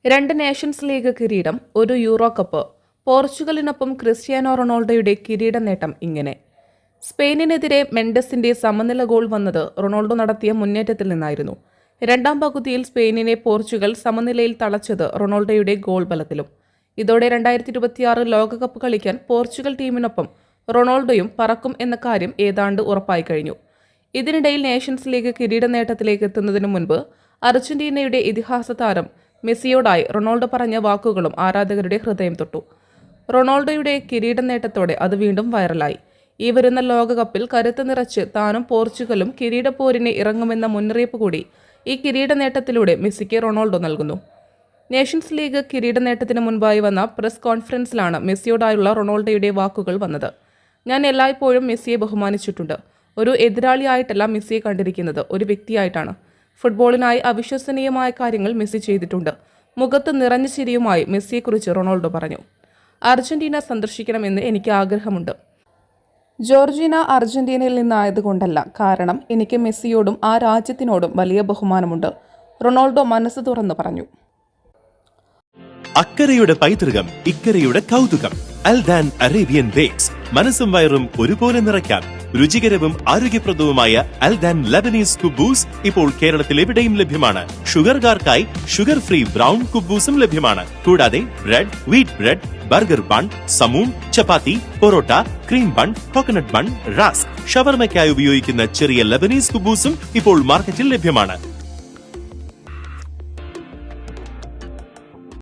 2 Nations league കിരീടം, 1 euro cup. പോർച്ചുഗലിനൊപ്പം Cristiano റൊണാൾഡോയുടെ കിരീട നേട്ടം ഇങ്ങനെ. സ്പെയിനിനെതിരെ മെൻഡസിന്റെ സമനില ഗോൾ വന്നത് റൊണാൾഡോ നടത്തിയ മുന്നേറ്റത്തിൽ നിന്നായിരുന്നു. രണ്ടാം പകുതിയിൽ സ്പെയിനിനെ പോർച്ചുഗൽ സമനിലയിൽ തളച്ചത് റൊണാൾഡോയുടെ ഗോൾ ബലത്തിലും. ഇതോടെ 2026 ലോകകപ്പ് കളിക്കാൻ പോർച്ചുഗൽ ടീമിനൊപ്പം റൊണാൾഡോയും പറക്കും എന്ന കാര്യം ഏതാണ്ട് ഉറപ്പായി കഴിഞ്ഞു. ഇതിനിടയിൽ നേഷൻസ് ലീഗ് കിരീട നേട്ടത്തിലേക്ക് എത്തുന്നതിനു മുൻപ് അർജന്റീനയുടെ ഇതിഹാസ താരം മെസ്സിയോടായി റൊണാൾഡോ പറഞ്ഞ വാക്കുകളും ആരാധകരുടെ ഹൃദയം തൊട്ടു. റൊണാൾഡോയുടെ കിരീട നേട്ടത്തോടെ അത് വീണ്ടും വൈറലായി. ഈ വരുന്ന ലോകകപ്പിൽ കരുത്ത് നിറച്ച് താനും പോർച്ചുഗലും കിരീടപ്പോരിന് ഇറങ്ങുമെന്ന മുന്നറിയിപ്പ് കൂടി ഈ കിരീട നേട്ടത്തിലൂടെ മെസ്സിക്ക് റൊണാൾഡോ നൽകുന്നു. നേഷൻസ് ലീഗ് കിരീട നേട്ടത്തിന് മുൻപായി വന്ന പ്രസ് കോൺഫറൻസിലാണ് മെസ്സിയോടായുള്ള റൊണാൾഡോയുടെ വാക്കുകൾ വന്നത്. ഞാൻ എല്ലായ്പ്പോഴും മെസ്സിയെ ബഹുമാനിച്ചിട്ടുണ്ട്. ഒരു എതിരാളിയായിട്ടല്ല മെസ്സിയെ കണ്ടിരിക്കുന്നത്, ഒരു വ്യക്തിയായിട്ടാണ്. ഫുട്ബോളിനായി അവിശ്വസനീയമായ കാര്യങ്ങൾ മെസ്സി ചെയ്തിട്ടുണ്ട്. മുഖത്ത് നിറഞ്ഞ ചിരിയുമായി മെസ്സിയെക്കുറിച്ച് റൊണാൾഡോ പറഞ്ഞു. അർജന്റീന സന്ദർശിക്കണമെന്ന് എനിക്ക് ആഗ്രഹമുണ്ട്. ജോർജീന അർജന്റീനയിൽ നിന്നായതുകൊണ്ടല്ല, കാരണം എനിക്ക് മെസ്സിയോടും ആ രാജ്യത്തിനോടും വലിയ ബഹുമാനമുണ്ട്. റൊണാൾഡോ മനസ്സ് തുറന്നു പറഞ്ഞു. അക്കരയുടെ പൈതൃകം, ഇക്കരയുടെ കൗതുകം. അൽദാൻ അറേബ്യൻ ബേക്സ്. മനസ്സും വയറും ഒരുപോലെ നിറയ്ക്കാൻ രുചികരവും ആരോഗ്യപ്രദവുമായ അൽദാൻ ലബനീസ് കുബൂസ് ഇപ്പോൾ കേരളത്തിൽ എവിടെയും ലഭ്യമാണ്. ഷുഗർകാർക്കായി ഷുഗർ ഫ്രീ ബ്രൗൺ കുബൂസും ലഭ്യമാണ്. കൂടാതെ bread, wheat bread, burger bun, സമൂൺ, chapati, parotta, cream bun, coconut bun, rusk, ഷവർമയ്ക്കായി ഉപയോഗിക്കുന്ന ചെറിയ ലബനീസ് കുബൂസും ഇപ്പോൾ മാർക്കറ്റിൽ ലഭ്യമാണ്.